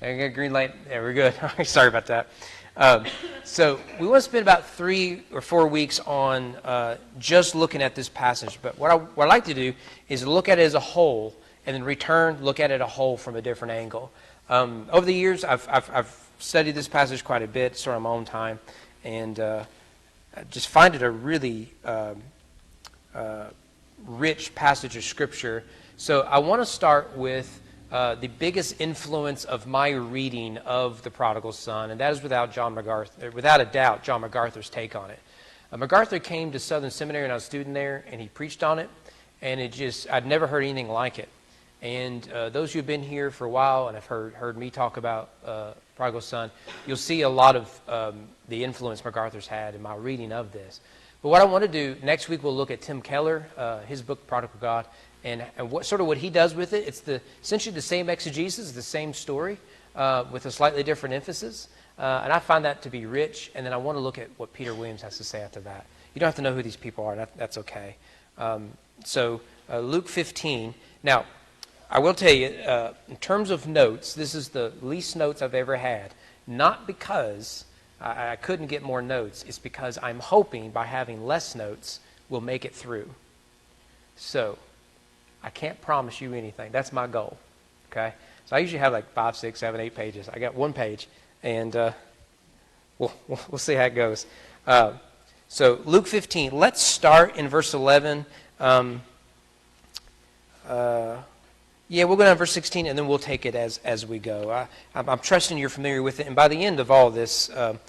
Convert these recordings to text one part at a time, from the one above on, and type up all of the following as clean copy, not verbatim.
I got a green light. Yeah, we're good. Sorry about that. So we want to spend about 3 or 4 weeks on just looking at this passage. But what I'd like to do is look at it as a whole and then look at it a whole from a different angle. Over the years, I've studied this passage quite a bit, sort of on my own time, and I just find it a really rich passage of Scripture. So I want to start with the biggest influence of my reading of the Prodigal Son, and that is without a doubt, John MacArthur's take on it. MacArthur came to Southern Seminary when I was a student there, and he preached on it, and I'd never heard anything like it. And those who have been here for a while and have heard me talk about Prodigal Son, you'll see a lot of the influence MacArthur's had in my reading of this. But what I want to do, next week we'll look at Tim Keller, his book, Prodigal God, and what he does with it. It's essentially the same exegesis, the same story, with a slightly different emphasis. And I find that to be rich. And then I want to look at what Peter Williams has to say after that. You don't have to know who these people are. That's okay. So Luke 15. Now, I will tell you, in terms of notes, this is the least notes I've ever had. Not because I couldn't get more notes. It's because I'm hoping by having less notes, we'll make it through. So I can't promise you anything. That's my goal. Okay? So I usually have like 5, 6, 7, 8 pages. I got 1 page, and we'll see how it goes. So Luke 15. Let's start in verse 11. Yeah, we'll go down to verse 16, and then we'll take it as we go. I'm trusting you're familiar with it, and by the end of all this, you'll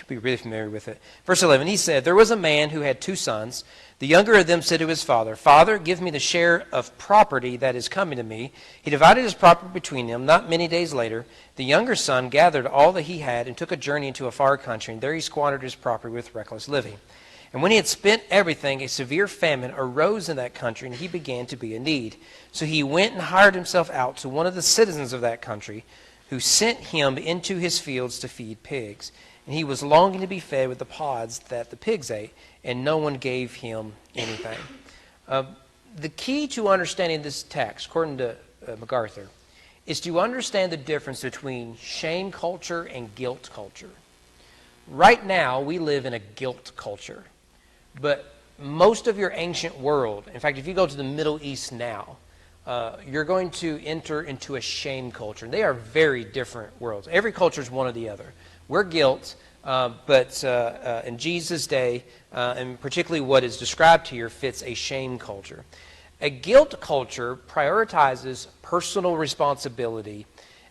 be really familiar with it. Verse 11, he said, "There was a man who had 2 sons. The younger of them said to his father, 'Father, give me the share of property that is coming to me.' He divided his property between them. Not many days later, the younger son gathered all that he had and took a journey into a far country, and there he squandered his property with reckless living. And when he had spent everything, a severe famine arose in that country, and he began to be in need. So he went and hired himself out to one of the citizens of that country, who sent him into his fields to feed pigs. And he was longing to be fed with the pods that the pigs ate, and no one gave him anything." The key to understanding this text, according to MacArthur, is to understand the difference between shame culture and guilt culture. Right now, we live in a guilt culture. But most of your ancient world, in fact, if you go to the Middle East now, you're going to enter into a shame culture. And they are very different worlds. Every culture is one or the other. We're guilt, but in Jesus' day, and particularly what is described here, fits a shame culture. A guilt culture prioritizes personal responsibility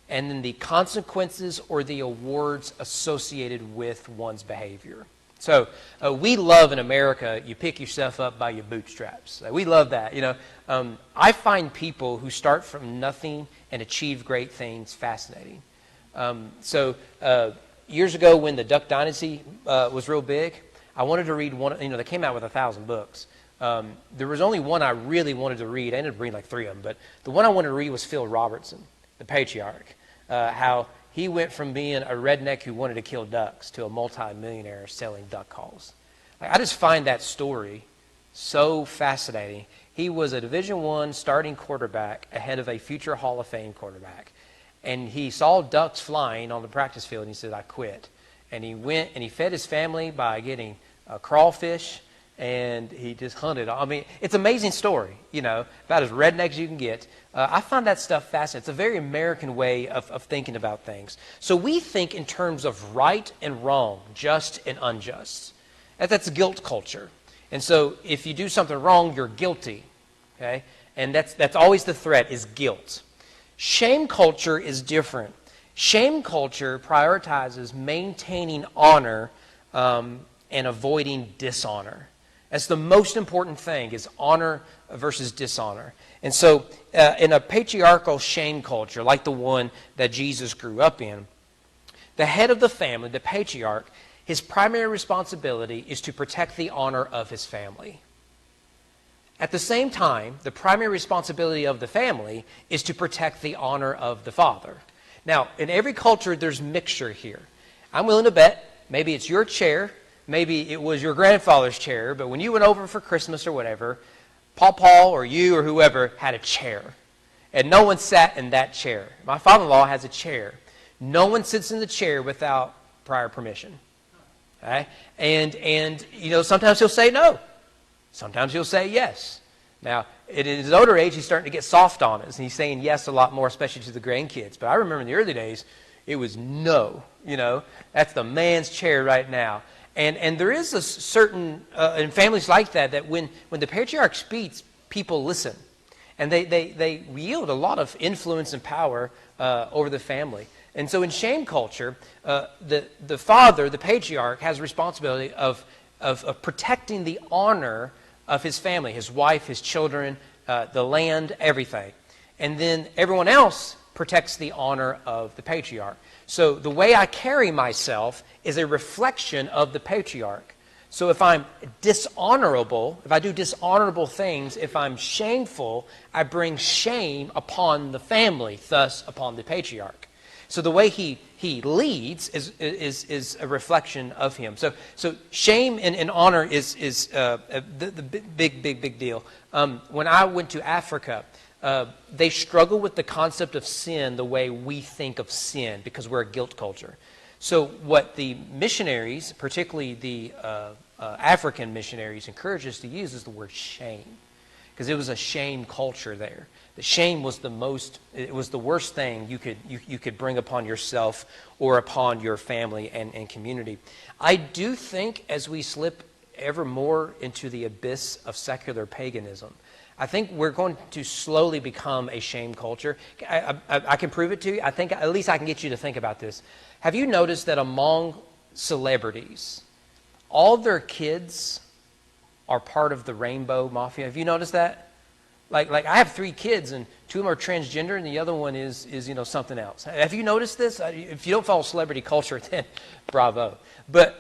and then the consequences or the awards associated with one's behavior. So we love in America, you pick yourself up by your bootstraps. We love that. I find people who start from nothing and achieve great things fascinating. Years ago when the Duck Dynasty was real big, I wanted to read one. They came out with 1,000 books. There was only one I really wanted to read. I ended up reading like 3 of them, but the one I wanted to read was Phil Robertson, the patriarch. How he went from being a redneck who wanted to kill ducks to a multi-millionaire selling duck calls. I just find that story so fascinating. He was a Division I starting quarterback ahead of a future Hall of Fame quarterback. And he saw ducks flying on the practice field, and he said, "I quit." And he went and he fed his family by getting crawfish, and he just hunted. I mean, it's an amazing story, about as redneck as you can get. I find that stuff fascinating. It's a very American way of thinking about things. So we think in terms of right and wrong, just and unjust. That's guilt culture. And so if you do something wrong, you're guilty. Okay? And that's always the threat, is guilt. Shame culture is different. Shame culture prioritizes maintaining honor and avoiding dishonor. That's the most important thing, is honor versus dishonor. And so in a patriarchal shame culture, like the one that Jesus grew up in, the head of the family, the patriarch, his primary responsibility is to protect the honor of his family. At the same time, the primary responsibility of the family is to protect the honor of the father. Now, in every culture, there's mixture here. I'm willing to bet maybe it's your chair, maybe it was your grandfather's chair, but when you went over for Christmas or whatever, Paul or you or whoever had a chair, and no one sat in that chair. My father-in-law has a chair. No one sits in the chair without prior permission. Okay? And sometimes he'll say no. Sometimes he'll say yes. Now, in his older age, he's starting to get soft on us, and he's saying yes a lot more, especially to the grandkids. But I remember in the early days, it was no. That's the man's chair right now. And there is a certain, in families like that when the patriarch speaks, people listen. And they wield a lot of influence and power over the family. And so in shame culture, the father, the patriarch, has a responsibility of protecting the honor of his family, his wife, his children, the land, everything. And then everyone else protects the honor of the patriarch. So the way I carry myself is a reflection of the patriarch. So if I'm dishonorable, if I do dishonorable things, if I'm shameful, I bring shame upon the family, thus upon the patriarch. So the way he leads is a reflection of him. So shame and honor is the big deal. When I went to Africa, they struggle with the concept of sin the way we think of sin because we're a guilt culture. So what the missionaries, particularly the African missionaries, encourage us to use is the word shame, because it was a shame culture there. The shame was it was the worst thing you could bring upon yourself or upon your family and community. I do think as we slip ever more into the abyss of secular paganism, I think we're going to slowly become a shame culture. I can prove it to you. I think at least I can get you to think about this. Have you noticed that among celebrities, all their kids are part of the rainbow mafia? Have you noticed that? Like I have 3 kids, and 2 of them are transgender, and the other one is something else. Have you noticed this? If you don't follow celebrity culture, then bravo. But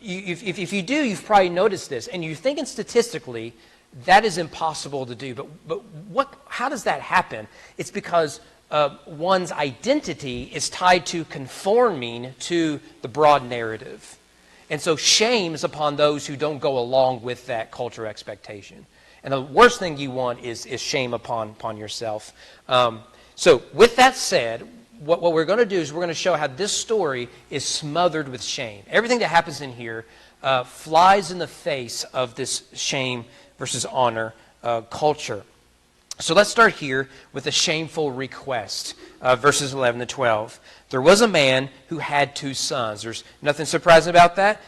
if you do, you've probably noticed this, and you're thinking statistically that is impossible to do. But how does that happen? It's because one's identity is tied to conforming to the broad narrative. And so shame is upon those who don't go along with that cultural expectation. And the worst thing you want is shame upon yourself. So with that said, what we're going to do is we're going to show how this story is smothered with shame. Everything that happens in here flies in the face of this shame versus honor culture. So let's start here with a shameful request, verses 11 to 12. There was a man who had 2 sons. There's nothing surprising about that.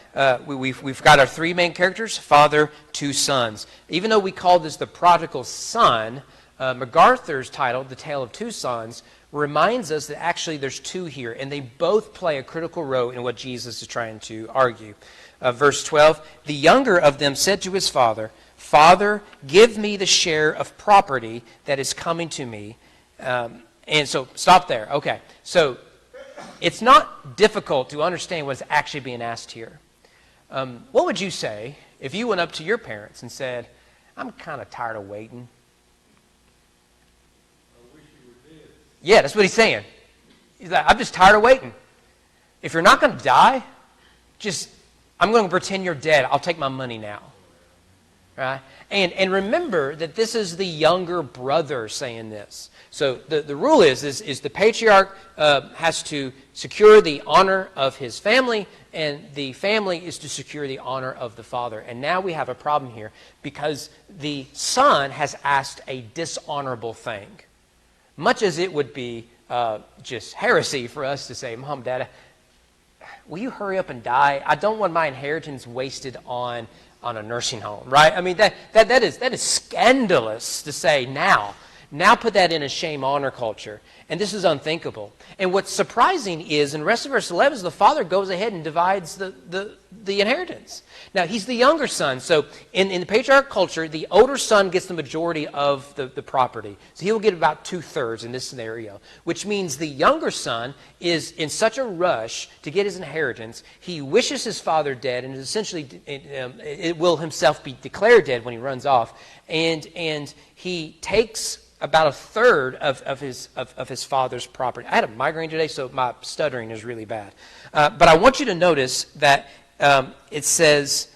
We've got our 3 main characters, father, 2 sons. Even though we call this the prodigal son, MacArthur's title, The Tale of 2 Sons, reminds us that actually there's 2 here, and they both play a critical role in what Jesus is trying to argue. Verse 12, the younger of them said to his father, Father, give me the share of property that is coming to me. And so, stop there. Okay, so it's not difficult to understand what's actually being asked here. What would you say if you went up to your parents and said, I'm kind of tired of waiting? I wish you were dead. Yeah, that's what he's saying. He's like, I'm just tired of waiting. If you're not going to die, I'm going to pretend you're dead. I'll take my money now. Right? And remember that this is the younger brother saying this. So the rule is the patriarch has to secure the honor of his family, and the family is to secure the honor of the father. And now we have a problem here because the son has asked a dishonorable thing. Much as it would be just heresy for us to say, Mom, Dad, will you hurry up and die? I don't want my inheritance wasted on a nursing home, right? I mean, that is scandalous to say now. Now put that in a shame honor culture. And this is unthinkable. And what's surprising is, in the rest of verse 11, is the father goes ahead and divides the inheritance. Now, he's the younger son. So in the patriarch culture, the older son gets the majority of the property. So he will get about 2/3 in this scenario, which means the younger son is in such a rush to get his inheritance, he wishes his father dead, and essentially it will himself be declared dead when he runs off. And he takes about 1/3 of his father's property. I had a migraine today, so my stuttering is really bad. But I want you to notice that it says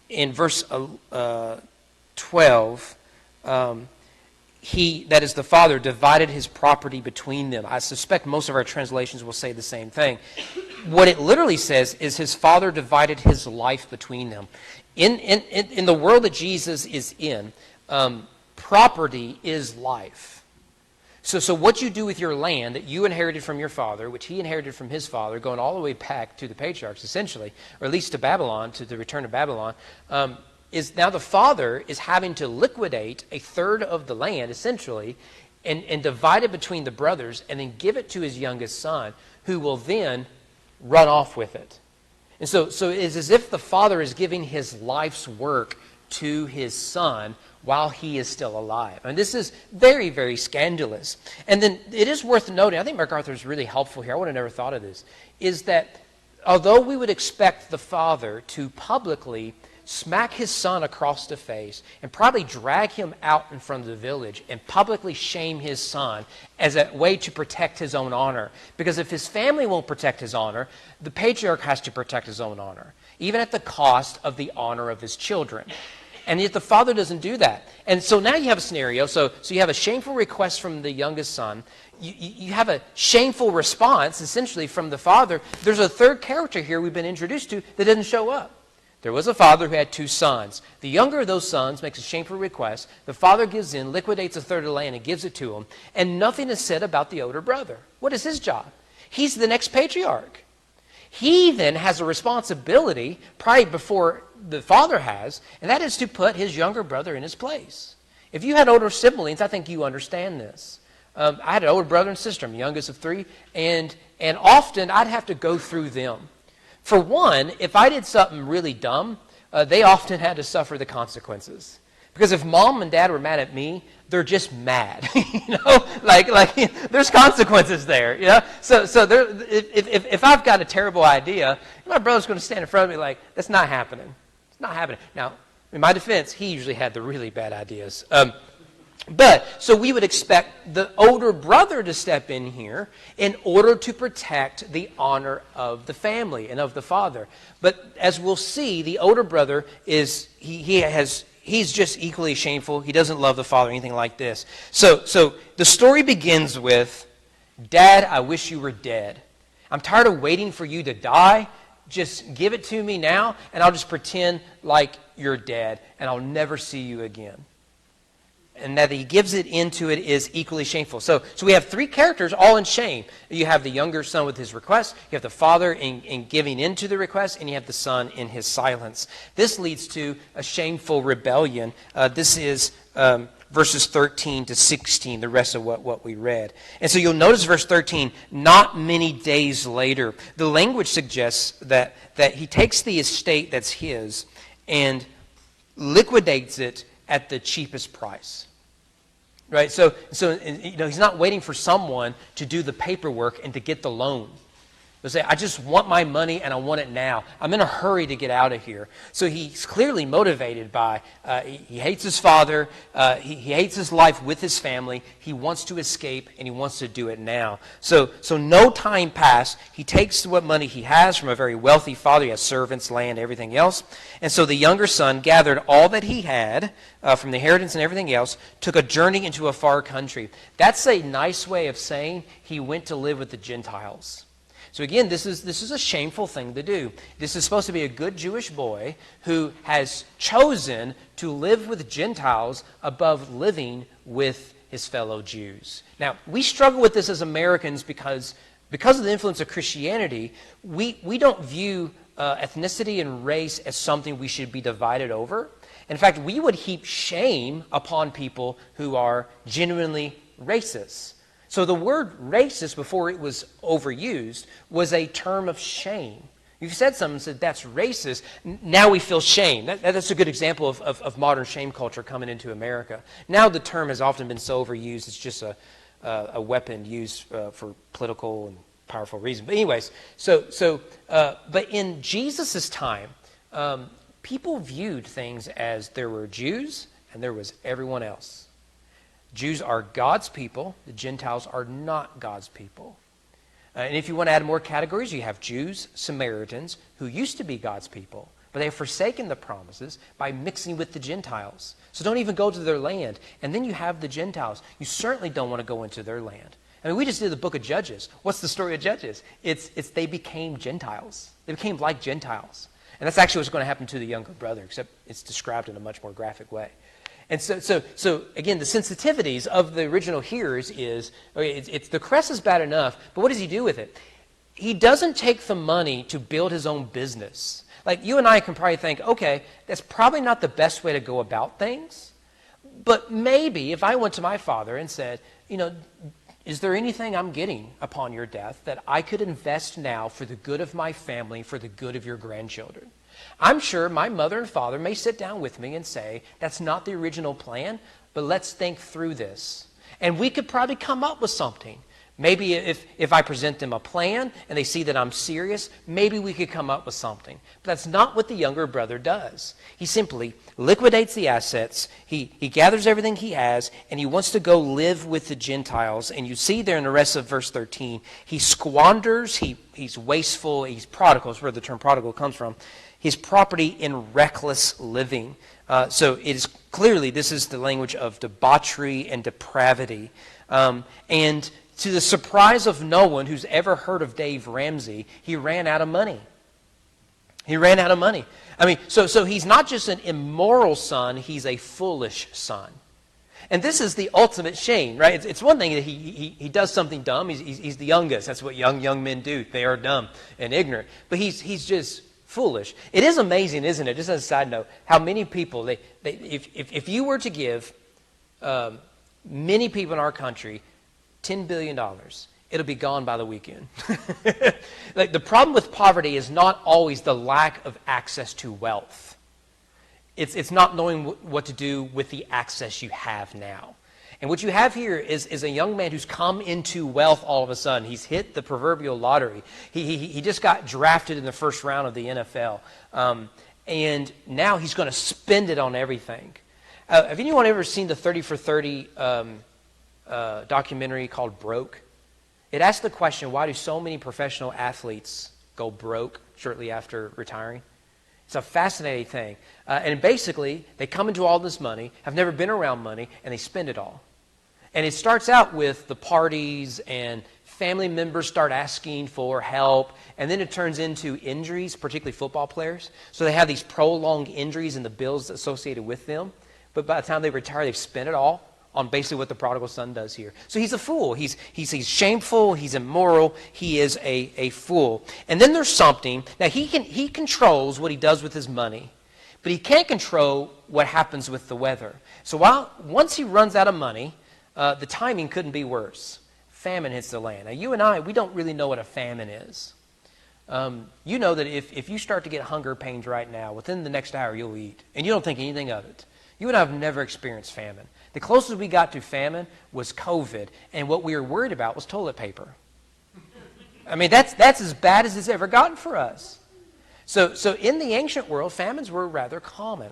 in verse 12, he, that is the father, divided his property between them. I suspect most of our translations will say the same thing. What it literally says is his father divided his life between them. In the world that Jesus is in, property is life. So what you do with your land that you inherited from your father, which he inherited from his father, going all the way back to the patriarchs, essentially, or at least to Babylon, to the return of Babylon, is now the father is having to liquidate a third of the land, essentially, and divide it between the brothers, and then give it to his youngest son, who will then run off with it. And so it's as if the father is giving his life's work to his son while he is still alive. And this is very, very scandalous. And then it is worth noting, I think MacArthur is really helpful here, I would have never thought of this, is that although we would expect the father to publicly smack his son across the face and probably drag him out in front of the village and publicly shame his son as a way to protect his own honor. Because if his family won't protect his honor, the patriarch has to protect his own honor, even at the cost of the honor of his children. And yet the father doesn't do that. And so now you have a scenario. So you have a shameful request from the youngest son. You have a shameful response, essentially, from the father. There's a third character here we've been introduced to that doesn't show up. There was a father who had two sons. The younger of those sons makes a shameful request. The father gives in, liquidates a third of the land, and gives it to him. And nothing is said about the older brother. What is his job? He's the next patriarch. He then has a responsibility, probably before the father has, and that is to put his younger brother in his place. If you had older siblings, I think you understand this. I had an older brother and sister. I'm the youngest of three, and often I'd have to go through them. For one, if I did something really dumb, they often had to suffer the consequences. Because if mom and dad were mad at me, they're just mad. like there's consequences there. You know, so there, if I've got a terrible idea, my brother's going to stand in front of me like, that's not happening. It's not happening. Now, in my defense, he usually had the really bad ideas. But so we would expect the older brother to step in here in order to protect the honor of the family and of the father. But as we'll see, the older brother is he's just equally shameful. He doesn't love the father or anything like this. So the story begins with, Dad, I wish you were dead. I'm tired of waiting for you to die. Just give it to me now, and I'll just pretend like you're dead, and I'll never see you again. And that he gives it into it is equally shameful. So we have three characters all in shame. You have the younger son with his request, you have the father in giving in to the request, and you have the son in his silence. This leads to a shameful rebellion. This is verses 13 to 16, the rest of what we read. And so you'll notice verse 13, not many days later. The language suggests that he takes the estate that's his and liquidates it at the cheapest price. Right? So he's not waiting for someone to do the paperwork and to get the loan. He'll say, I just want my money and I want it now. I'm in a hurry to get out of here. So he's clearly motivated by, he hates his father, he hates his life with his family, he wants to escape and he wants to do it now. So no time passed. He takes what money he has from a very wealthy father. He has servants, land, everything else. And so the younger son gathered all that he had from the inheritance and everything else, took a journey into a far country. That's a nice way of saying he went to live with the Gentiles. So again, this is a shameful thing to do. This is supposed to be a good Jewish boy who has chosen to live with Gentiles above living with his fellow Jews. Now, we struggle with this as Americans because of the influence of Christianity, we don't view ethnicity and race as something we should be divided over. In fact, we would heap shame upon people who are genuinely racist. So the word racist, before it was overused, was a term of shame. You've said something and said, that's racist. Now we feel shame. That's a good example of modern shame culture coming into America. Now the term has often been so overused, it's just a weapon used for political and powerful reasons. But anyways, but in Jesus' time, people viewed things as there were Jews and there was everyone else. Jews are God's people. The Gentiles are not God's people. And if you want to add more categories, you have Jews, Samaritans, who used to be God's people, but they have forsaken the promises by mixing with the Gentiles. So don't even go to their land. And then you have the Gentiles. You certainly don't want to go into their land. I mean, we just did the book of Judges. What's the story of Judges? It's they became Gentiles. They became like Gentiles. And that's actually what's going to happen to the younger brother, except it's described in a much more graphic way. And so again, the sensitivities of the original hearers is, okay, the crest is bad enough, but what does he do with it? He doesn't take the money to build his own business. Like you and I can probably think, okay, that's probably not the best way to go about things, but maybe if I went to my father and said, is there anything I'm getting upon your death that I could invest now for the good of my family, for the good of your grandchildren? I'm sure my mother and father may sit down with me and say, that's not the original plan, but let's think through this. And we could probably come up with something. Maybe if I present them a plan and they see that I'm serious, maybe we could come up with something. But that's not what the younger brother does. He simply liquidates the assets, he gathers everything he has, and he wants to go live with the Gentiles. And you see there in the rest of verse 13, he squanders, he's wasteful, he's prodigal, is where the term prodigal comes from, his property in reckless living. So it is clearly, this is the language of debauchery and depravity. And to the surprise of no one who's ever heard of Dave Ramsey, he ran out of money. He ran out of money. I mean, so he's not just an immoral son, he's a foolish son. And this is the ultimate shame, right? It's one thing that he does something dumb. He's the youngest. That's what young men do. They are dumb and ignorant. But he's just foolish. It is amazing, isn't it? Just as a side note, how many people, if you were to give many people in our country $10 billion, it'll be gone by the weekend. Like the problem with poverty is not always the lack of access to wealth. It's not knowing what to do with the access you have now. And what you have here is a young man who's come into wealth all of a sudden. He's hit the proverbial lottery. He just got drafted in the first round of the NFL. And now he's going to spend it on everything. Have anyone ever seen the 30 for 30 documentary called Broke? It asks the question, why do so many professional athletes go broke shortly after retiring? It's a fascinating thing. And basically, they come into all this money, have never been around money, and they spend it all. And it starts out with the parties, and family members start asking for help, and then it turns into injuries, particularly football players. So they have these prolonged injuries and the bills associated with them. But by the time they retire, they've spent it all on basically what the prodigal son does here. So he's a fool. He's shameful. He's immoral. He is a fool. And then there's something. Now, he controls what he does with his money, but he can't control what happens with the weather. So once he runs out of money, the timing couldn't be worse. Famine hits the land. Now, you and I, we don't really know what a famine is. You know that if you start to get hunger pains right now, within the next hour you'll eat, and you don't think anything of it. You and I have never experienced famine. The closest we got to famine was COVID, and what we were worried about was toilet paper. I mean, that's as bad as it's ever gotten for us. So in the ancient world, famines were rather common.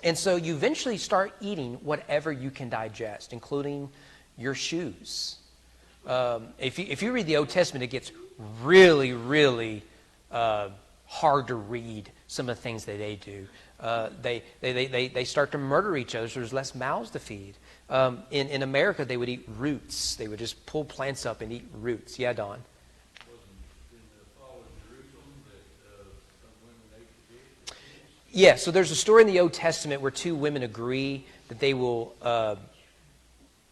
And so you eventually start eating whatever you can digest, including your shoes. If you read the Old Testament, it gets really, really hard to read some of the things that they do. They start to murder each other, so there's less mouths to feed. In America, they would eat roots. They would just pull plants up and eat roots. Yeah, Don? Yeah, so there's a story in the Old Testament where two women agree that they will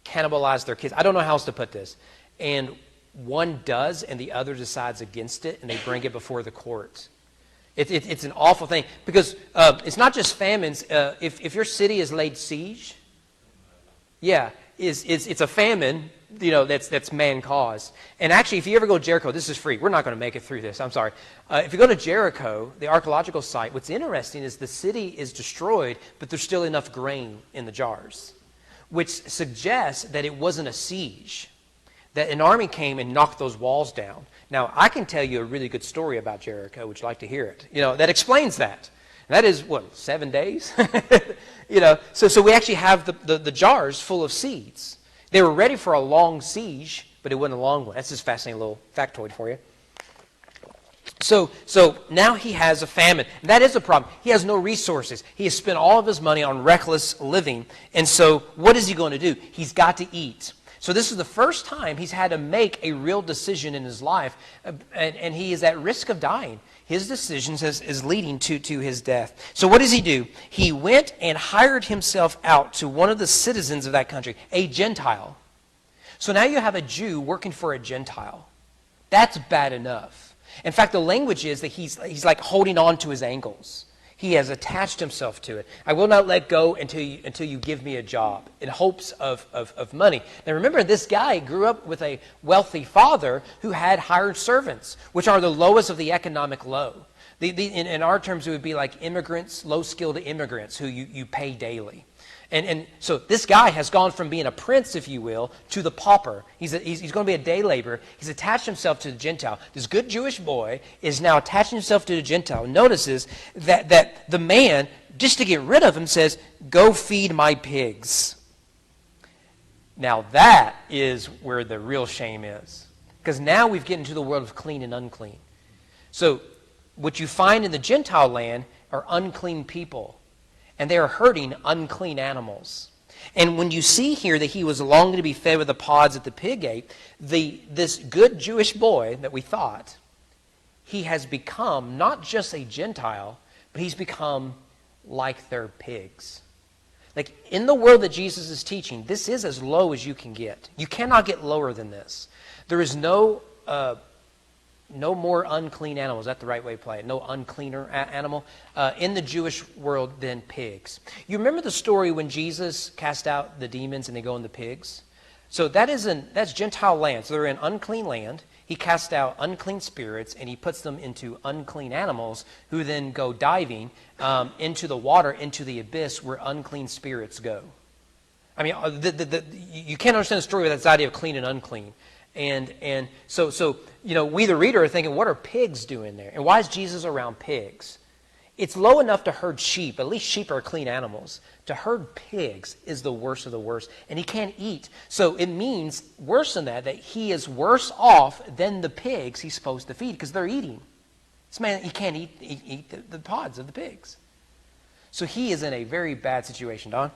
cannibalize their kids. I don't know how else to put this. And one does, and the other decides against it, and they bring it before the court. It's an awful thing, because it's not just famines. If your city is laid siege, it's a famine, that's man-caused. And actually, if you ever go to Jericho, this is free. We're not going to make it through this. I'm sorry. If you go to Jericho, the archaeological site, what's interesting is the city is destroyed, but there's still enough grain in the jars, which suggests that it wasn't a siege, that an army came and knocked those walls down. Now, I can tell you a really good story about Jericho. Would you like to hear it? That explains that. And that is, 7 days? So we actually have the jars full of seeds. They were ready for a long siege, but it wasn't a long one. That's just a fascinating little factoid for you. So now he has a famine. That is a problem. He has no resources. He has spent all of his money on reckless living. And so what is he going to do? He's got to eat. So this is the first time he's had to make a real decision in his life, and he is at risk of dying. His decisions is leading to his death. So what does he do? He went and hired himself out to one of the citizens of that country, a Gentile. So now you have a Jew working for a Gentile. That's bad enough. In fact, the language is that he's like holding on to his ankles. He has attached himself to it. I will not let go until you give me a job, in hopes of money. Now remember, this guy grew up with a wealthy father who had hired servants, which are the lowest of the economic low. In our terms, it would be like immigrants, low-skilled immigrants who you pay daily. And so this guy has gone from being a prince, if you will, to the pauper. He's going to be a day laborer. He's attached himself to the Gentile. This good Jewish boy is now attaching himself to the Gentile. Notices that the man, just to get rid of him, says, "Go feed my pigs." Now that is where the real shame is. Because now we've get into the world of clean and unclean. So what you find in the Gentile land are unclean people. And they are hurting unclean animals. And when you see here that he was longing to be fed with the pods that the pig ate, this good Jewish boy that we thought, he has become not just a Gentile, but he's become like their pigs. Like in the world that Jesus is teaching, this is as low as you can get. You cannot get lower than this. There is no more unclean animal. Is that the right way to play it? No uncleaner animal in the Jewish world than pigs. You remember the story when Jesus cast out the demons and they go in the pigs? So that's Gentile land. So they're in unclean land. He casts out unclean spirits and he puts them into unclean animals who then go diving into the water, into the abyss where unclean spirits go. I mean, you can't understand the story without this idea of clean and unclean. And so we the reader are thinking, what are pigs doing there? And why is Jesus around pigs? It's low enough to herd sheep. At least sheep are clean animals. To herd pigs is the worst of the worst. And he can't eat. So it means, worse than that he is worse off than the pigs he's supposed to feed because they're eating. This man, he can't eat the pods of the pigs. So he is in a very bad situation, Don.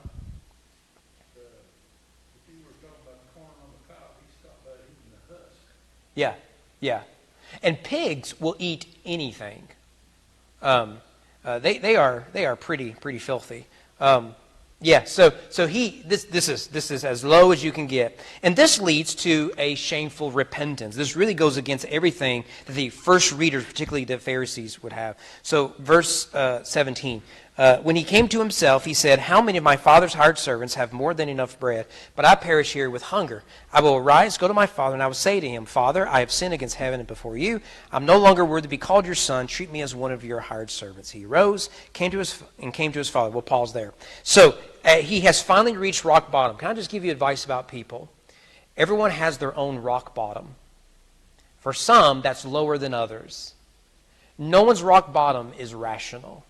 Yeah. And pigs will eat anything. They are pretty filthy. So this is as low as you can get. And this leads to a shameful repentance. This really goes against everything that the first readers, particularly the Pharisees, would have. So verse 17. When he came to himself, he said, "How many of my father's hired servants have more than enough bread, but I perish here with hunger? I will arise, go to my father, and I will say to him, Father, I have sinned against heaven and before you. I'm no longer worthy to be called your son. Treat me as one of your hired servants." He arose, came to his father. We'll pause there. So he has finally reached rock bottom. Can I just give you advice about people? Everyone has their own rock bottom. For some, that's lower than others. No one's rock bottom is rational.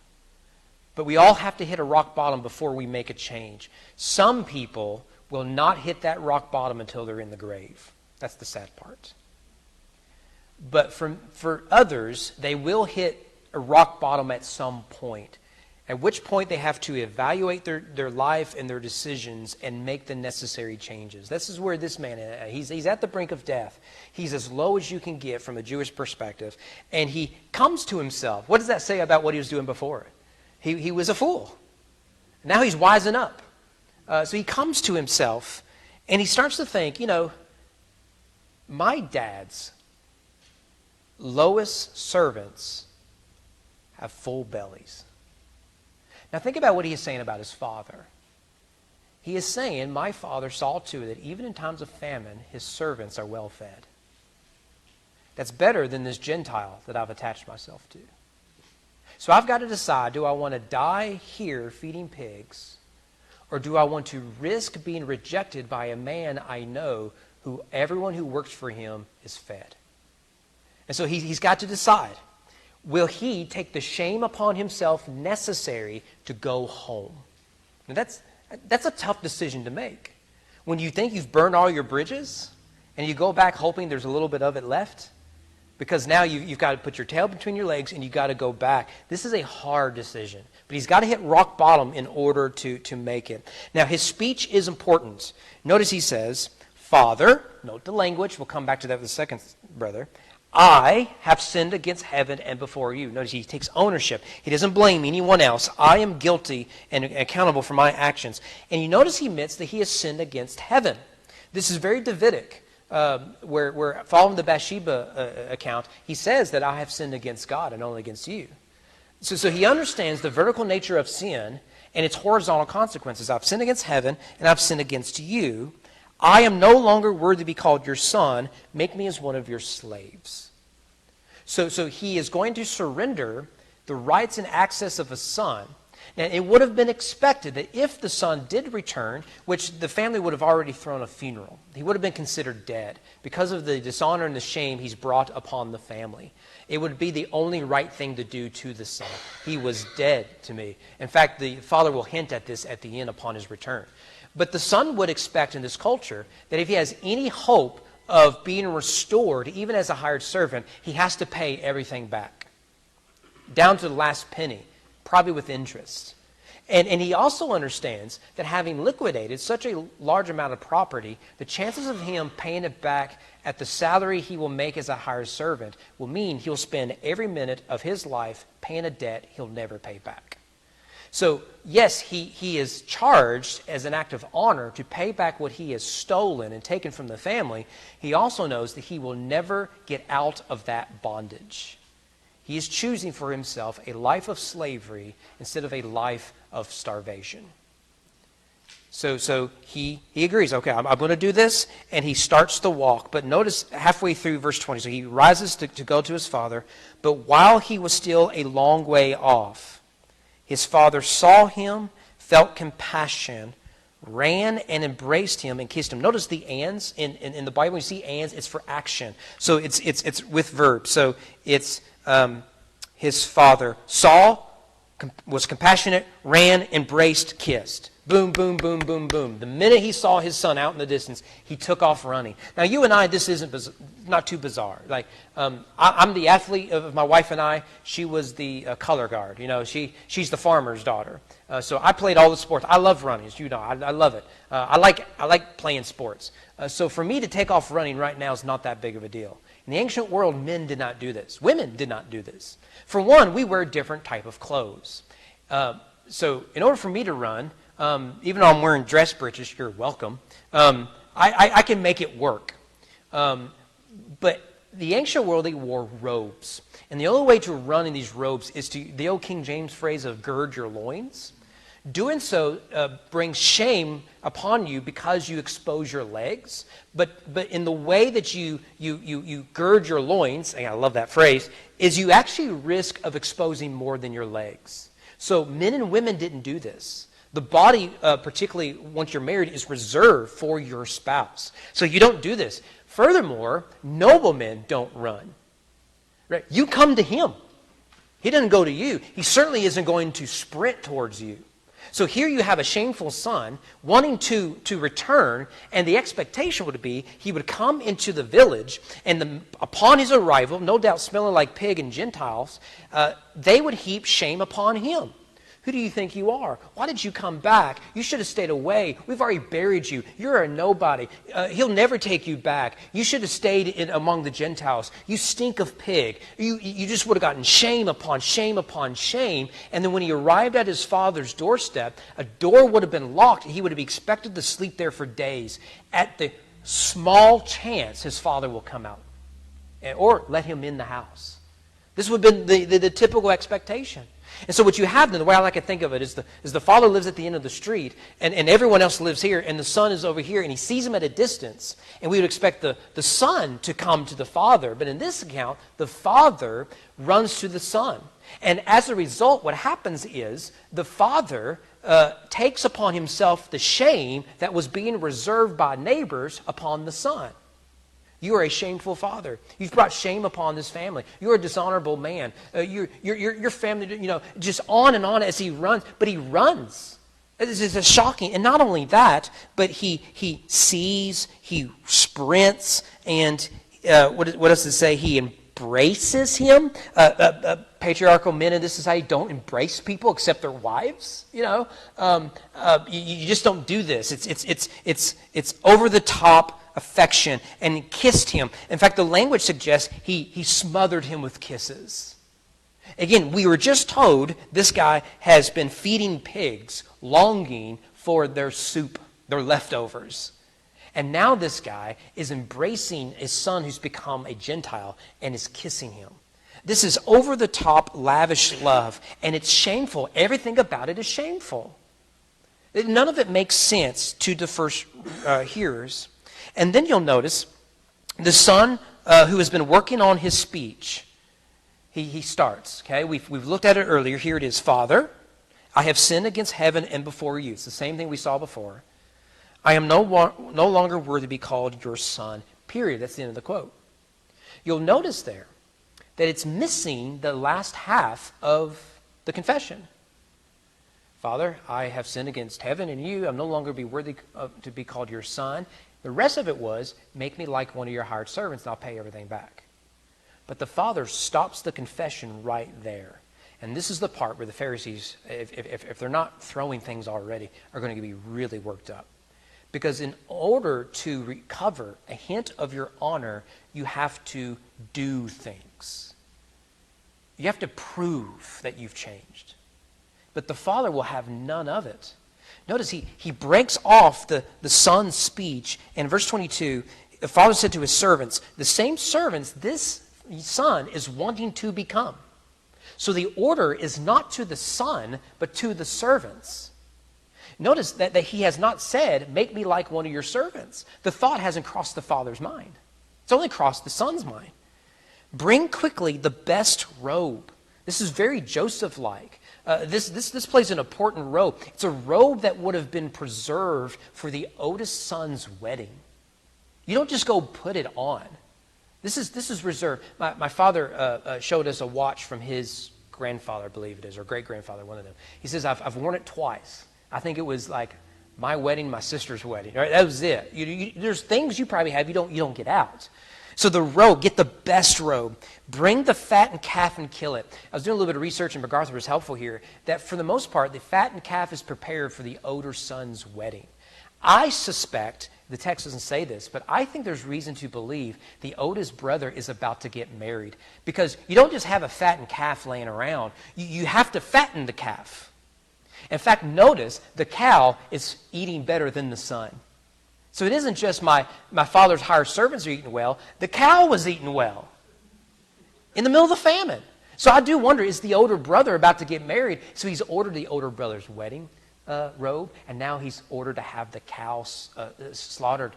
But we all have to hit a rock bottom before we make a change. Some people will not hit that rock bottom until they're in the grave. That's the sad part. But for others, they will hit a rock bottom at some point, at which point they have to evaluate their life and their decisions and make the necessary changes. This is where this man is. He's at the brink of death. He's as low as you can get from a Jewish perspective. And he comes to himself. What does that say about what he was doing before? He was a fool. Now he's wising up. So he comes to himself and he starts to think, my dad's lowest servants have full bellies. Now think about what he is saying about his father. He is saying, my father saw to it that even in times of famine, his servants are well fed. That's better than this Gentile that I've attached myself to. So I've got to decide, do I want to die here feeding pigs, or do I want to risk being rejected by a man I know who everyone who works for him is fed? And so he's got to decide, will he take the shame upon himself necessary to go home? Now that's a tough decision to make. When you think you've burned all your bridges and you go back hoping there's a little bit of it left, because now you've got to put your tail between your legs and you've got to go back. This is a hard decision, but he's got to hit rock bottom in order to make it. Now, his speech is important. Notice he says, Father, note the language, we'll come back to that with the second brother, I have sinned against heaven and before you. Notice he takes ownership. He doesn't blame anyone else. I am guilty and accountable for my actions. And you notice he admits that he has sinned against heaven. This is very Davidic. Where following the Bathsheba account, he says that I have sinned against God and only against you. So he understands the vertical nature of sin and its horizontal consequences. I've sinned against heaven and I've sinned against you. I am no longer worthy to be called your son. Make me as one of your slaves. So he is going to surrender the rights and access of a son. Now, it would have been expected that if the son did return, which the family would have already thrown a funeral, he would have been considered dead. Because of the dishonor and the shame he's brought upon the family, it would be the only right thing to do to the son. He was dead to me. In fact, the father will hint at this at the end upon his return. But the son would expect in this culture that if he has any hope of being restored, even as a hired servant, he has to pay everything back, down to the last penny, probably with interest. And he also understands that having liquidated such a large amount of property, the chances of him paying it back at the salary he will make as a hired servant will mean he'll spend every minute of his life paying a debt he'll never pay back. So, yes, he is charged as an act of honor to pay back what he has stolen and taken from the family. He also knows that he will never get out of that bondage. He is choosing for himself a life of slavery instead of a life of starvation. So he agrees, okay, I'm going to do this, and he starts to walk. But notice halfway through verse 20, so he rises to go to his father, but while he was still a long way off, his father saw him, felt compassion, ran and embraced him and kissed him. Notice the ands in the Bible. When you see ands, it's for action. So it's with verbs. So it's his father saw, was compassionate, ran, embraced, kissed. Boom, boom, boom, boom, boom. The minute he saw his son out in the distance, he took off running. Now, you and I, this isn't not too bizarre. Like, I'm the athlete of my wife and I. She was the color guard. You know, she's the farmer's daughter. So I played all the sports. I love running, as you know. I love it. I like playing sports. So for me to take off running right now is not that big of a deal. In the ancient world, men did not do this. Women did not do this. For one, we wear different type of clothes. So in order for me to run, even though I'm wearing dress breeches, you're welcome, I can make it work. But the ancient world, they wore robes. And the only way to run in these robes is to, the old King James phrase of gird your loins. Doing so brings shame upon you because you expose your legs. But in the way that you gird your loins, and I love that phrase, is you actually risk of exposing more than your legs. So men and women didn't do this. The body, particularly once you're married, is reserved for your spouse. So you don't do this. Furthermore, noblemen don't run. Right? You come to him. He doesn't go to you. He certainly isn't going to sprint towards you. So here you have a shameful son wanting to return, and the expectation would be he would come into the village, and upon his arrival, no doubt smelling like pig and Gentiles, they would heap shame upon him. Who do you think you are? Why did you come back? You should have stayed away. We've already buried you. You're a nobody. He'll never take you back. You should have stayed among the Gentiles. You stink of pig. You just would have gotten shame upon shame upon shame. And then when he arrived at his father's doorstep, a door would have been locked. He would have expected to sleep there for days. At the small chance his father will come out or let him in the house. This would have been the typical expectation. And so what you have then, the way I like to think of it, is the father lives at the end of the street, and everyone else lives here, and the son is over here, and he sees him at a distance. And we would expect the son to come to the father. But in this account, the father runs to the son. And as a result, what happens is the father takes upon himself the shame that was being reserved by neighbors upon the son. You are a shameful father. You've brought shame upon this family. You're a dishonorable man. Your family, just on and on as he runs. But he runs. This is shocking. And not only that, but he sees, he sprints, and what does it say? He embraces him. Patriarchal men in this society don't embrace people except their wives. You just don't do this. It's over the top affection, and he kissed him. In fact, the language suggests he smothered him with kisses. Again, we were just told this guy has been feeding pigs, longing for their soup, their leftovers. And now this guy is embracing his son who's become a Gentile and is kissing him. This is over-the-top, lavish love, and it's shameful. Everything about it is shameful. None of it makes sense to the first hearers. And then you'll notice the son who has been working on his speech, he starts. Okay, we've looked at it earlier. Here it is. Father, I have sinned against heaven and before you. It's the same thing we saw before. I am no longer worthy to be called your son, period. That's the end of the quote. You'll notice there that it's missing the last half of the confession. Father, I have sinned against heaven and you. I'm no longer be worthy to be called your son. The rest of it was, make me like one of your hired servants and I'll pay everything back. But the father stops the confession right there. And this is the part where the Pharisees, if they're not throwing things already, are going to be really worked up. Because in order to recover a hint of your honor, you have to do things. You have to prove that you've changed. But the father will have none of it. Notice he breaks off the son's speech. In verse 22, the father said to his servants, the same servants this son is wanting to become. So the order is not to the son, but to the servants. Notice that he has not said, make me like one of your servants. The thought hasn't crossed the father's mind. It's only crossed the son's mind. Bring quickly the best robe. This is very Joseph-like. This plays an important role. It's a robe that would have been preserved for the oldest son's wedding. You don't just go put it on. This is reserved. My father showed us a watch from his grandfather, I believe it is, or great-grandfather, one of them. He says, I've worn it twice. I think it was like my wedding, my sister's wedding. Right? That was it. There's things you probably have you don't get out. So the robe, get the best robe. Bring the fattened calf and kill it. I was doing a little bit of research, and MacArthur was helpful here, that for the most part, the fattened calf is prepared for the older son's wedding. I suspect, the text doesn't say this, but I think there's reason to believe the oldest brother is about to get married. Because you don't just have a fattened calf laying around. You have to fatten the calf. In fact, notice the cow is eating better than the son. So it isn't just my father's hired servants are eating well. The cow was eating well in the middle of the famine. So I do wonder, is the older brother about to get married? So he's ordered the older brother's wedding robe, and now he's ordered to have the cow slaughtered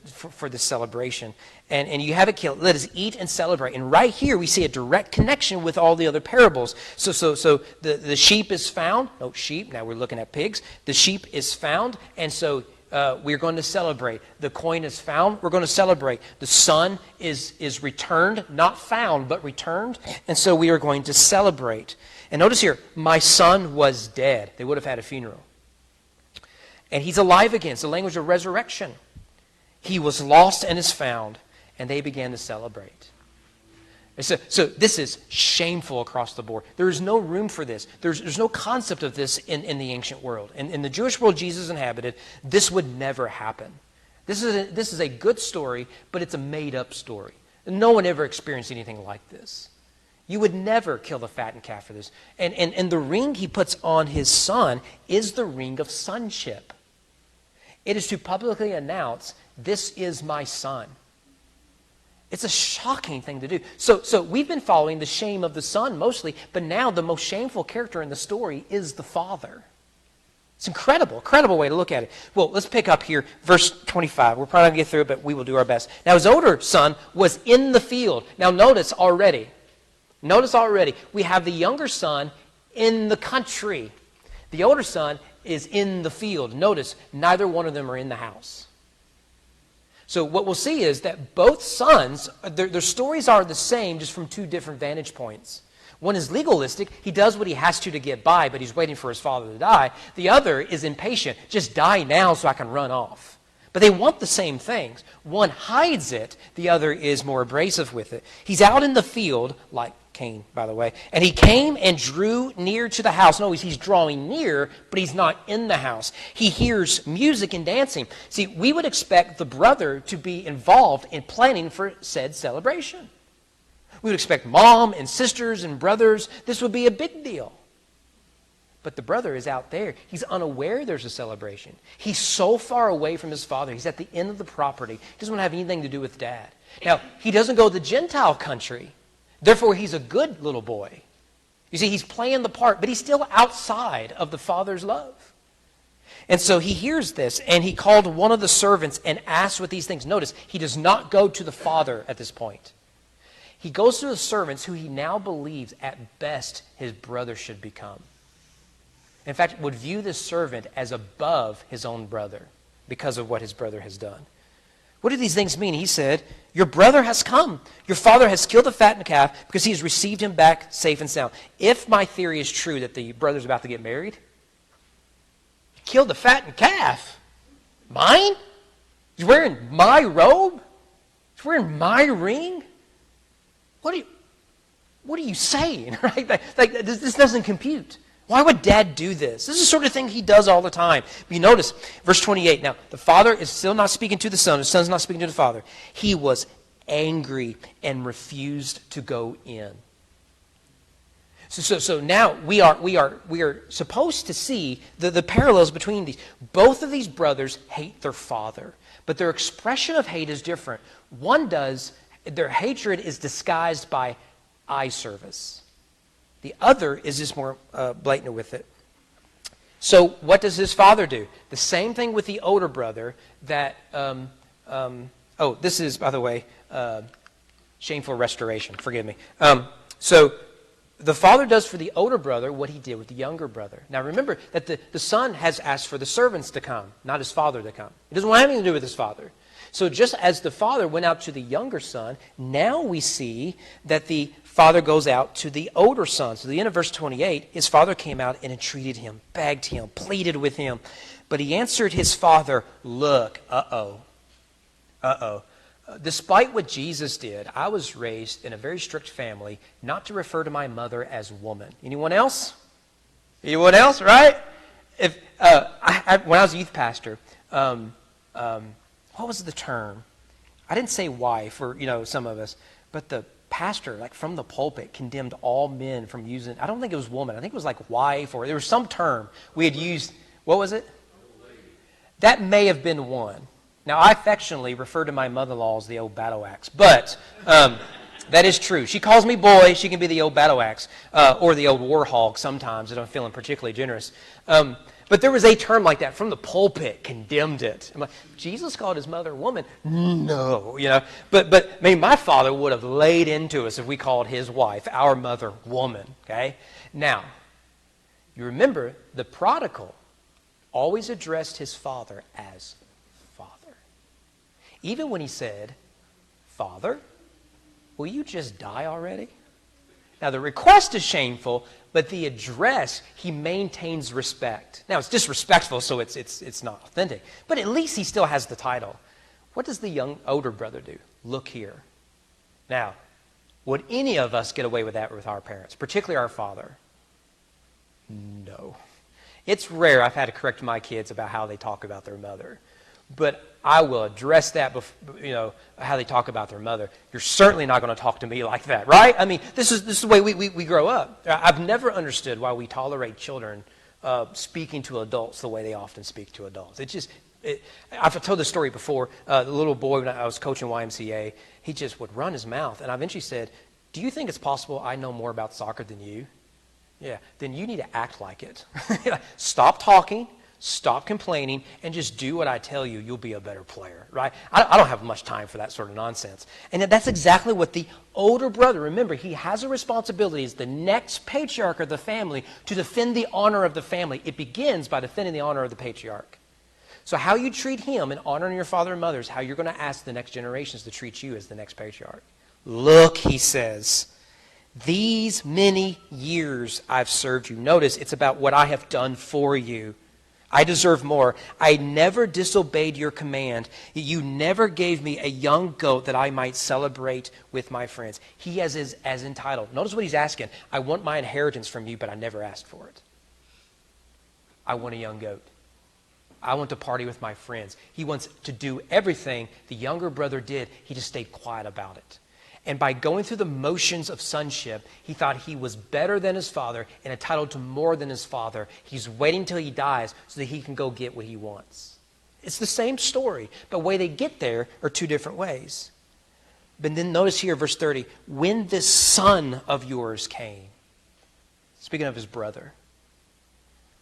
for the celebration. And you have it killed. Let us eat and celebrate. And right here we see a direct connection with all the other parables. So the sheep is found. No, sheep. Now we're looking at pigs. The sheep is found, and so we're going to celebrate. The coin is found. We're going to celebrate. The son is returned, not found, but returned. And so we are going to celebrate. And notice here, my son was dead. They would have had a funeral. And he's alive again. It's the language of resurrection. He was lost and is found. And they began to celebrate. And so this is shameful across the board. There is no room for this. There's no concept of this in the ancient world. In the Jewish world Jesus inhabited, this would never happen. This is a good story, but it's a made-up story. No one ever experienced anything like this. You would never kill the fattened calf for this. And the ring he puts on his son is the ring of sonship. It is to publicly announce, this is my son. It's a shocking thing to do. So we've been following the shame of the son mostly, but now the most shameful character in the story is the father. It's incredible way to look at it. Well, let's pick up here, verse 25. We're probably not going to get through it, but we will do our best. Now his older son was in the field. Now notice already, we have the younger son in the country. The older son is in the field. Notice, neither one of them are in the house. So what we'll see is that both sons, their stories are the same, just from two different vantage points. One is legalistic. He does what he has to get by, but he's waiting for his father to die. The other is impatient. Just die now so I can run off. But they want the same things. One hides it, the other is more abrasive with it. He's out in the field, like Cain, by the way, and he came and drew near to the house. No, he's drawing near, but he's not in the house. He hears music and dancing. See, we would expect the brother to be involved in planning for said celebration. We would expect mom and sisters and brothers. This would be a big deal. But the brother is out there. He's unaware there's a celebration. He's so far away from his father. He's at the end of the property. He doesn't want to have anything to do with dad. Now, he doesn't go to the Gentile country. Therefore, he's a good little boy. You see, he's playing the part, but he's still outside of the father's love. And so he hears this, and he called one of the servants and asked what these things. Notice, he does not go to the father at this point. He goes to the servants who he now believes at best his brother should become. In fact, would view this servant as above his own brother because of what his brother has done. What do these things mean? He said, your brother has come. Your father has killed the fattened calf because he has received him back safe and sound. If my theory is true that the brother's about to get married, he killed the fattened calf. Mine? He's wearing my robe? He's wearing my ring? What are you saying? Right? Like this doesn't compute. Why would dad do this? This is the sort of thing he does all the time. But you notice, verse 28, now the father is still not speaking to the son. The son's not speaking to the father. He was angry and refused to go in. So now we are supposed to see the parallels between these. Both of these brothers hate their father, but their expression of hate is different. One does, their hatred is disguised by eye service. The other is just more blatant with it. So what does his father do? The same thing with the older brother that, this is, by the way, shameful restoration. Forgive me. So the father does for the older brother what he did with the younger brother. Now remember that the son has asked for the servants to come, not his father to come. He doesn't want anything to do with his father. So just as the father went out to the younger son, now we see that the father goes out to the older son. So the end of verse 28, his father came out and entreated him, begged him, pleaded with him. But he answered his father, look, despite what Jesus did, I was raised in a very strict family not to refer to my mother as woman. Anyone else? Anyone else, right? When I was a youth pastor, what was the term? I didn't say wife, or, some of us, but the pastor, like from the pulpit, condemned all men from using, I don't think it was woman, I think it was like wife, or there was some term we had used. What was it? That may have been one. Now, I affectionately refer to my mother-in-law as the old battle axe, but that is true. She calls me boy, she can be the old battle axe, or the old war hog sometimes if I'm feeling particularly generous. But there was a term like that from the pulpit, condemned it. I'm like, Jesus called his mother a woman? No, But my father would have laid into us if we called his wife, our mother, woman, okay? Now, you remember the prodigal always addressed his father as father. Even when he said, Father, will you just die already? Now, the request is shameful, but the address, he maintains respect. Now, it's disrespectful, so it's not authentic. But at least he still has the title. What does the older brother do? Look here. Now, would any of us get away with that with our parents, particularly our father? No. It's rare I've had to correct my kids about how they talk about their mother. But I will address that, how they talk about their mother. You're certainly not going to talk to me like that, right? I mean, this is the way we grow up. I've never understood why we tolerate children speaking to adults the way they often speak to adults. I've told this story before. The little boy, when I was coaching YMCA, he just would run his mouth. And I eventually said, do you think it's possible I know more about soccer than you? Yeah, then you need to act like it. Stop talking. Stop complaining and just do what I tell you. You'll be a better player, right? I don't have much time for that sort of nonsense. And that's exactly what the older brother, remember, he has a responsibility as the next patriarch of the family to defend the honor of the family. It begins by defending the honor of the patriarch. So how you treat him and honoring your father and mother is how you're going to ask the next generations to treat you as the next patriarch. Look, he says, these many years I've served you. Notice it's about what I have done for you. I deserve more. I never disobeyed your command. You never gave me a young goat that I might celebrate with my friends. He has as entitled. Notice what he's asking. I want my inheritance from you, but I never asked for it. I want a young goat. I want to party with my friends. He wants to do everything the younger brother did. He just stayed quiet about it. And by going through the motions of sonship, he thought he was better than his father and entitled to more than his father. He's waiting till he dies so that he can go get what he wants. It's the same story, but the way they get there are two different ways. But then notice here, verse 30, when this son of yours came, speaking of his brother.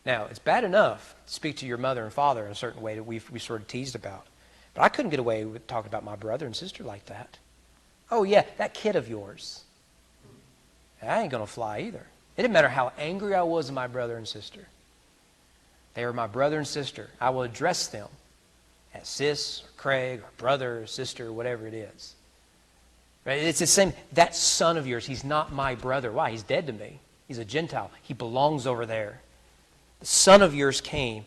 Now, it's bad enough to speak to your mother and father in a certain way that we sort of teased about. But I couldn't get away with talking about my brother and sister like that. Oh, yeah, that kid of yours. That ain't going to fly either. It didn't matter how angry I was at my brother and sister. They were my brother and sister. I will address them as sis, or Craig, or brother, or sister, or whatever it is. Right? It's the same. That son of yours, he's not my brother. Why? He's dead to me. He's a Gentile. He belongs over there. The son of yours came,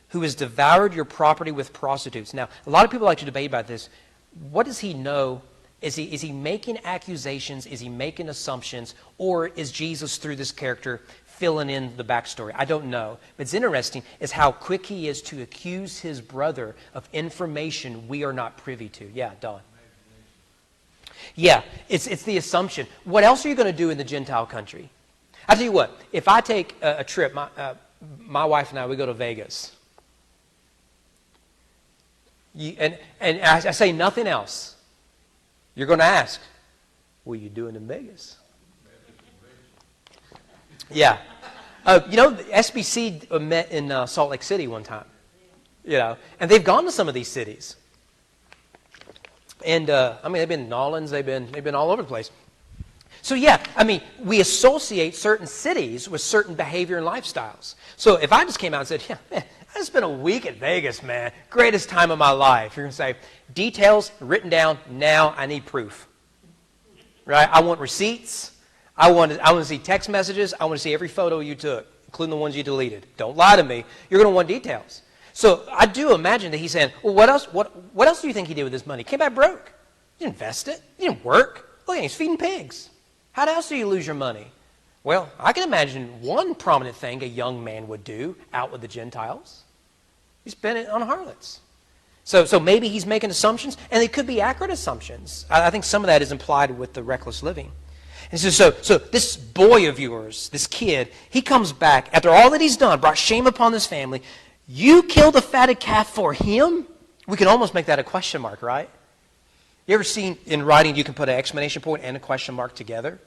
who has devoured your property with prostitutes. Now, a lot of people like to debate about this. What does he know? Is he making accusations? Is he making assumptions? Or is Jesus, through this character, filling in the backstory? I don't know. But it's interesting is how quick he is to accuse his brother of information we are not privy to. Yeah, Don. Yeah, it's the assumption. What else are you going to do in the Gentile country? I'll tell you what. If I take a trip, my wife and I, we go to Vegas. And I say nothing else. You're going to ask, what are you doing in Vegas? Yeah. The SBC met in Salt Lake City one time. And they've gone to some of these cities. And, they've been in Nolans, they've been all over the place. So, we associate certain cities with certain behavior and lifestyles. So if I just came out and said, I just spent a week at Vegas, man. Greatest time of my life. You're going to say, details written down. Now I need proof. Right? I want receipts. I want to see text messages. I want to see every photo you took, including the ones you deleted. Don't lie to me. You're going to want details. So I do imagine that he's saying, well, what else? What else do you think he did with his money? He came back broke. He didn't invest it. He didn't work. Look, he's feeding pigs. How else do you lose your money? Well, I can imagine one prominent thing a young man would do out with the Gentiles. He spent it on harlots. So maybe he's making assumptions, and they could be accurate assumptions. I think some of that is implied with the reckless living. And so this boy of yours, this kid, he comes back after all that he's done, brought shame upon this family. You killed a fatted calf for him? We can almost make that a question mark, right? You ever seen in writing you can put an exclamation point and a question mark together?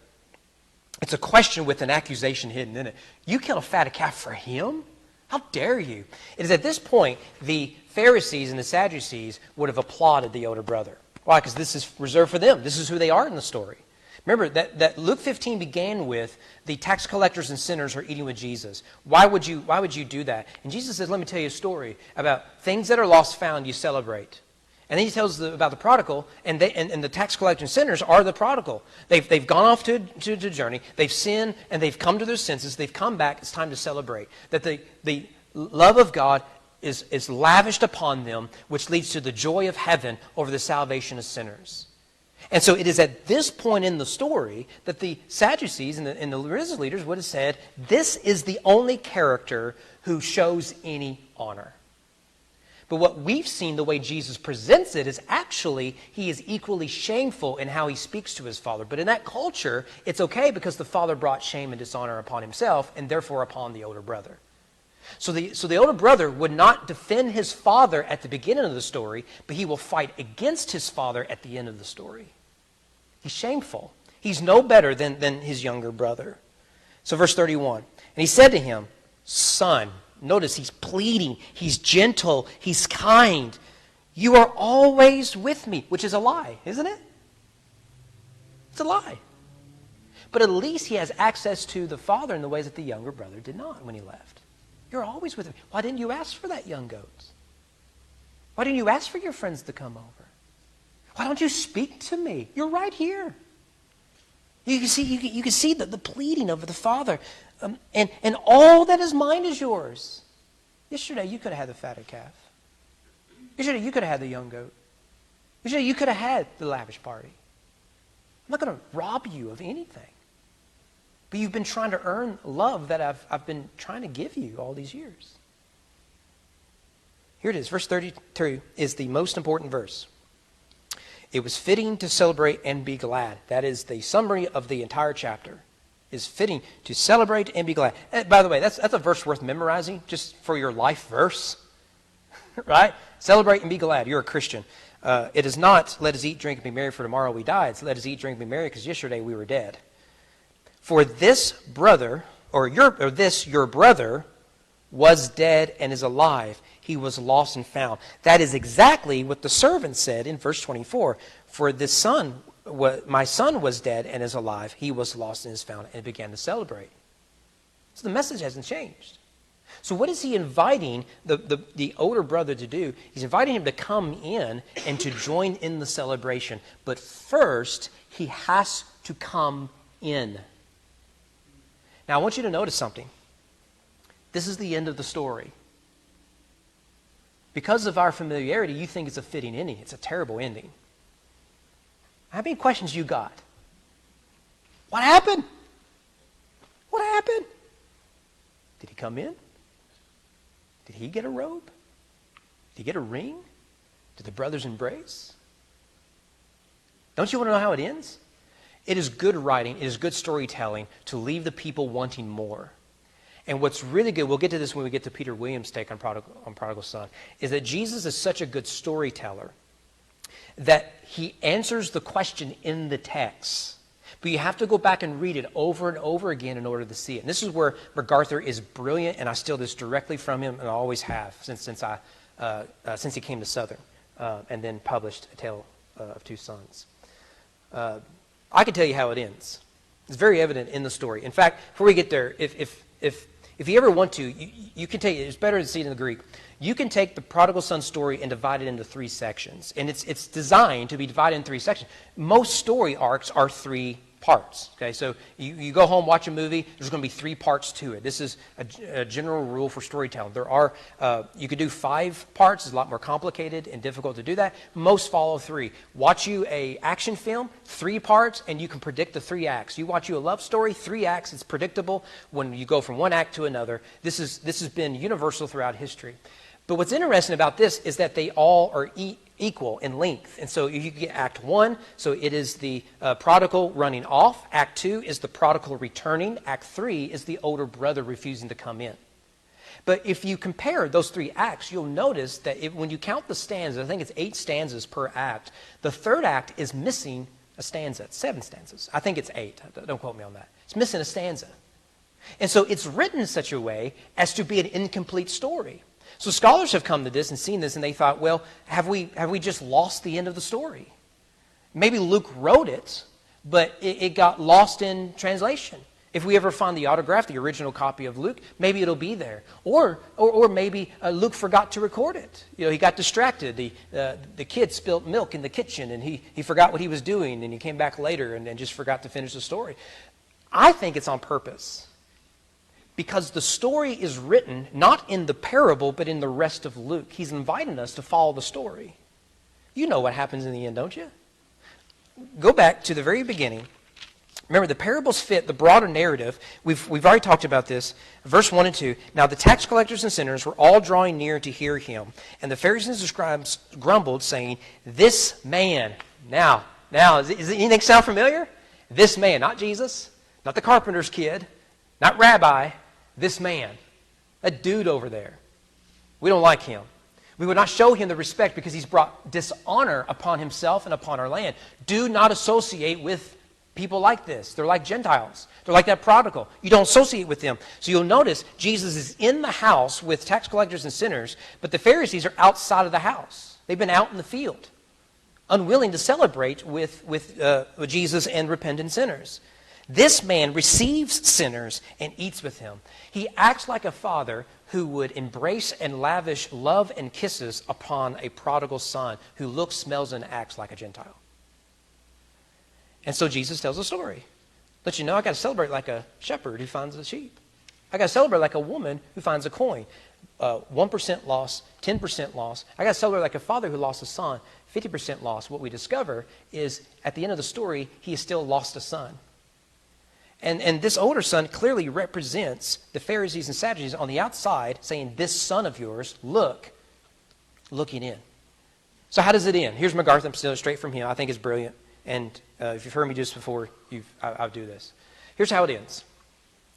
It's a question with an accusation hidden in it. You killed a fatted calf for him? How dare you? It is at this point the Pharisees and the Sadducees would have applauded the older brother. Why? Because this is reserved for them. This is who they are in the story. Remember that Luke 15 began with the tax collectors and sinners are eating with Jesus. Why would you do that? And Jesus says, let me tell you a story about things that are lost found you celebrate. And then he tells about the prodigal, and the tax collectors and sinners are the prodigal. They've gone off to a journey. They've sinned, and they've come to their senses. They've come back. It's time to celebrate. That the love of God is lavished upon them, which leads to the joy of heaven over the salvation of sinners. And so it is at this point in the story that the Sadducees and the religious leaders would have said, this is the only character who shows any honor. But what we've seen, the way Jesus presents it, is actually he is equally shameful in how he speaks to his father. But in that culture, it's okay because the father brought shame and dishonor upon himself and therefore upon the older brother. So the older brother would not defend his father at the beginning of the story, but he will fight against his father at the end of the story. He's shameful. He's no better than his younger brother. So verse 31, and he said to him, son, notice he's pleading, he's gentle, he's kind. You are always with me, which is a lie, isn't it? It's a lie. But at least he has access to the father in the ways that the younger brother did not when he left. You're always with me. Why didn't you ask for that young goat? Why didn't you ask for your friends to come over? Why don't you speak to me? You're right here. You can see the pleading of the father. And all that is mine is yours. Yesterday, you could have had the fatted calf. Yesterday, you could have had the young goat. Yesterday, you could have had the lavish party. I'm not going to rob you of anything. But you've been trying to earn love that I've been trying to give you all these years. Here it is. Verse 32 is the most important verse. It was fitting to celebrate and be glad. That is the summary of the entire chapter. Is fitting to celebrate and be glad. And by the way, that's a verse worth memorizing just for your life verse. Right? Celebrate and be glad. You're a Christian. It is not, let us eat, drink, and be merry, for tomorrow we die. It's let us eat, drink, and be merry, because yesterday we were dead. For this brother, your brother, was dead and is alive. He was lost and found. That is exactly what the servant said in verse 24. For my son was dead and is alive. He was lost and is found, and began to celebrate. So the message hasn't changed. So what is he inviting the older brother to do? He's inviting him to come in and to join in the celebration. But first, he has to come in. Now, I want you to notice something. This is the end of the story. Because of our familiarity, you think it's a fitting ending. It's a terrible ending. How many questions you got? What happened? What happened? Did he come in? Did he get a robe? Did he get a ring? Did the brothers embrace? Don't you want to know how it ends? It is good writing, it is good storytelling to leave the people wanting more. And what's really good, we'll get to this when we get to Peter Williams' take on Prodigal Son, is that Jesus is such a good storyteller that he answers the question in the text. But you have to go back and read it over and over again in order to see it. And this is where MacArthur is brilliant, and I steal this directly from him, and I always have since he came to Southern and then published A Tale of Two Sons. I can tell you how it ends. It's very evident in the story. In fact, before we get there, if you ever want to, you can take it. It's better to see it in the Greek. You can take the prodigal son story and divide it into 3 sections. And it's designed to be divided in 3 sections. Most story arcs are 3 parts. Okay, so you go home, watch a movie, there's going to be 3 parts to it. This is a general rule for storytelling. There are, you could do 5 parts. It's a lot more complicated and difficult to do that. Most follow 3. Watch you a action film, 3 parts, and you can predict the 3 acts. You watch you a love story, 3 acts. It's predictable when you go from one act to another. This has been universal throughout history. But what's interesting about this is that they all are equal in length. And so you get Act 1, so it is the prodigal running off. Act 2 is the prodigal returning. Act 3 is the older brother refusing to come in. But if you compare those 3 acts, you'll notice that when you count the stanzas, I think it's 8 stanzas per act, the 3rd act is missing a stanza. It's 7 stanzas. I think it's 8. Don't quote me on that. It's missing a stanza. And so it's written in such a way as to be an incomplete story. So scholars have come to this and seen this, and they thought, well, have we just lost the end of the story? Maybe Luke wrote it, but it got lost in translation. If we ever find the autograph, the original copy of Luke, maybe it'll be there. Or maybe Luke forgot to record it. He got distracted. The kid spilt milk in the kitchen, and he forgot what he was doing, and he came back later and just forgot to finish the story. I think it's on purpose. Because the story is written not in the parable, but in the rest of Luke. He's inviting us to follow the story. You know what happens in the end, don't you? Go back to the very beginning. Remember, the parables fit the broader narrative. We've already talked about this. Verse 1 and 2. Now the tax collectors and sinners were all drawing near to hear him. And the Pharisees and the scribes grumbled, saying, this man. Now, does anything sound familiar? This man, not Jesus, not the carpenter's kid, not rabbi. This man, that dude over there, we don't like him. We would not show him the respect because he's brought dishonor upon himself and upon our land. Do not associate with people like this. They're like Gentiles. They're like that prodigal. You don't associate with them. So you'll notice Jesus is in the house with tax collectors and sinners, but the Pharisees are outside of the house. They've been out in the field, unwilling to celebrate with Jesus and repentant sinners. This man receives sinners and eats with him. He acts like a father who would embrace and lavish love and kisses upon a prodigal son who looks, smells, and acts like a Gentile. And so Jesus tells a story. Let you know, I got to celebrate like a shepherd who finds a sheep. I got to celebrate like a woman who finds a coin. 1% loss, 10% loss. I got to celebrate like a father who lost a son, 50% loss. What we discover is at the end of the story, he has still lost a son. And this older son clearly represents the Pharisees and Sadducees on the outside saying, this son of yours, looking in. So how does it end? Here's MacArthur. I'm stealing it straight from him. I think it's brilliant. And if you've heard me do this before, I'll do this. Here's how it ends.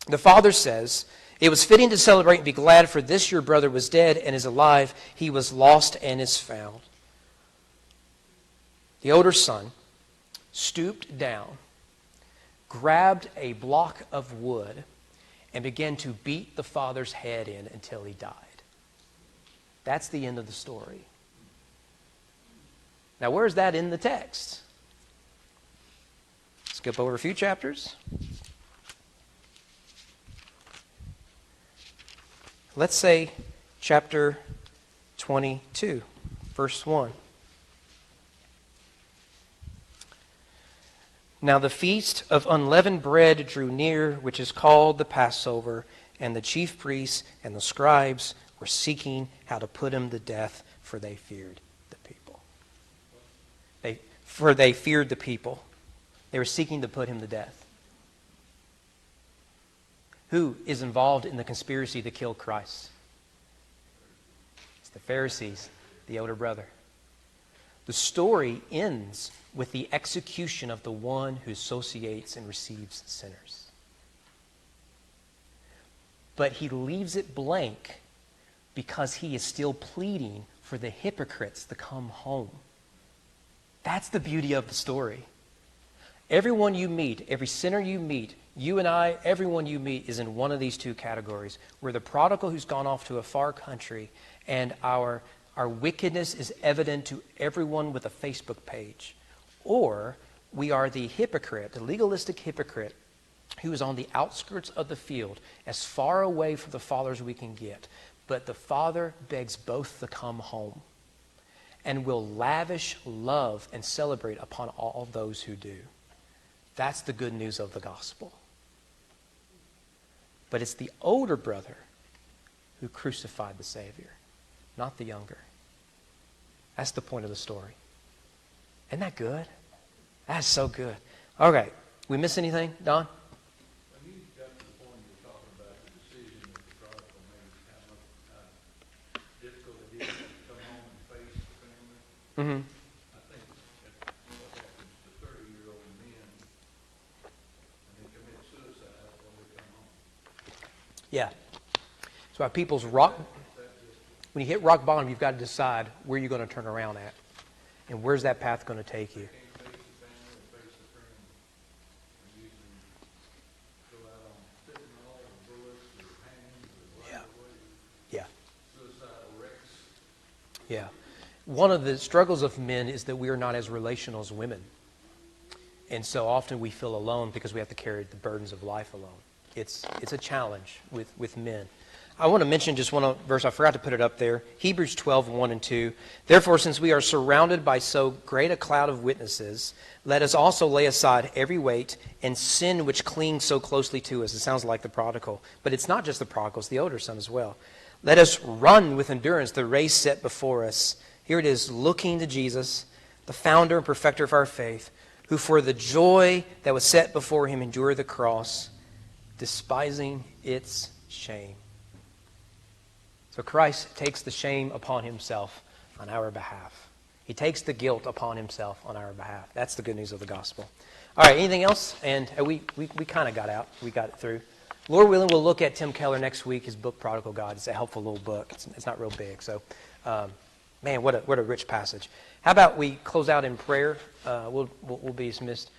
The father says, it was fitting to celebrate and be glad, for this your brother was dead and is alive. He was lost and is found. The older son stooped down, grabbed a block of wood, and began to beat the father's head in until he died. That's the end of the story. Now, where's that in the text? Skip over a few chapters. Let's say chapter 22, verse 1. Now the feast of unleavened bread drew near, which is called the Passover, and the chief priests and the scribes were seeking how to put him to death, for they feared the people. They feared the people. They were seeking to put him to death. Who is involved in the conspiracy to kill Christ? It's the Pharisees, the older brother. The story ends with the execution of the one who associates and receives sinners. But he leaves it blank because he is still pleading for the hypocrites to come home. That's the beauty of the story. Everyone you meet, every sinner you meet, you and I, everyone you meet is in one of these two categories. We're the prodigal who's gone off to a far country, and our wickedness is evident to everyone with a Facebook page. Or we are the hypocrite, the legalistic hypocrite, who is on the outskirts of the field, as far away from the Father as we can get. But the Father begs both to come home and will lavish love and celebrate upon all those who do. That's the good news of the gospel. But it's the older brother who crucified the Savior, not the younger. That's the point of the story. Isn't that good? That's so good. Okay, we miss anything, Don? When you got to the point you're talking about the decision that the prodigal made, how difficult it is to come home and face the family, Mm-hmm. I think that's what happens to 30-year-old men, and they commit suicide when they come home. Yeah. That's why when you hit rock bottom, you've got to decide where you're going to turn around at. And where's that path going to take you? Can't face the family or face the friend. They usually go out on fentanyl or bullets or hanging or Yeah. life away, Yeah. suicidal wrecks. Yeah. One of the struggles of men is that we are not as relational as women. And so often we feel alone because we have to carry the burdens of life alone. It's a challenge with men. I want to mention just one verse. I forgot to put it up there. Hebrews 12, 1 and 2. Therefore, since we are surrounded by so great a cloud of witnesses, let us also lay aside every weight and sin which clings so closely to us. It sounds like the prodigal. But it's not just the prodigal, it's the older son as well. Let us run with endurance the race set before us. Here it is, looking to Jesus, the founder and perfecter of our faith, who for the joy that was set before him endured the cross, despising its shame. So Christ takes the shame upon himself on our behalf. He takes the guilt upon himself on our behalf. That's the good news of the gospel. All right, anything else? And we kind of got out. We got it through. Lord willing, we'll look at Tim Keller next week, his book, Prodigal God. It's a helpful little book. It's not real big. So, man, what a rich passage. How about we close out in prayer? We'll be dismissed.